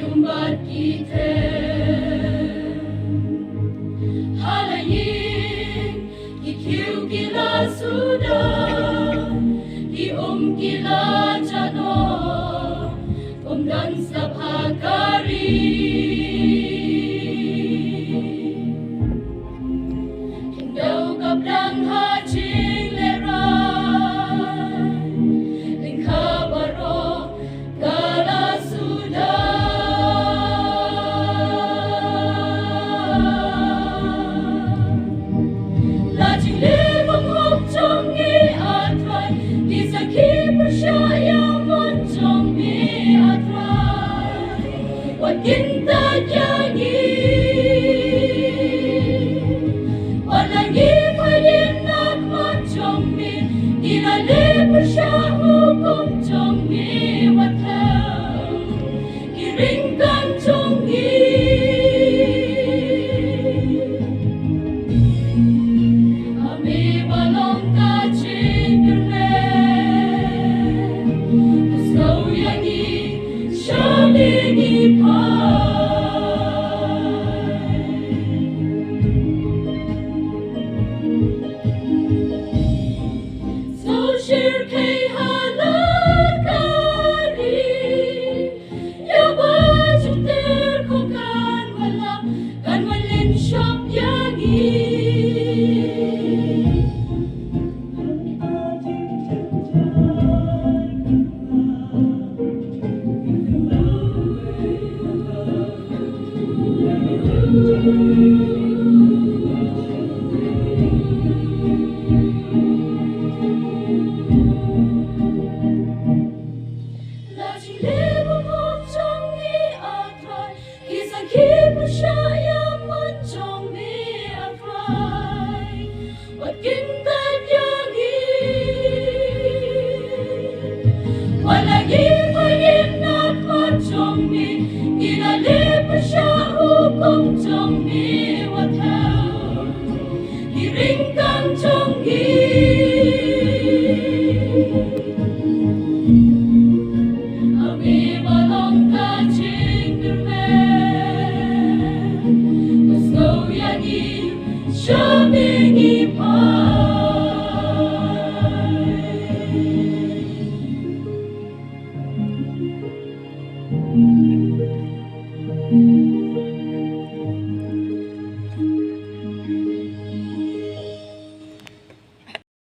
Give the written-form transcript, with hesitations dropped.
Lumbat kita halayin ikiu gila sudah gila jano dan sabhagari hindau kaplang hajing lerai lingka baro gala sudah lajing lebang hok jongi atrai disaki persyaya moncong mi atrai wat kinta jangi walangi payin nak moncong mi ilale persyahu kong jong mi watau kiringkan jongi ami balong kacing kerne kusau yangi syamingi pai so shirkei halakari ya baju terkokan wala kan walin shop yangi lajing lebang hok jongi atrai kisah persyaya moncong mi atrai wat kinta jangi walagi payin nak moncong mi ilale persyahu kong jong mi watau kiringkan jong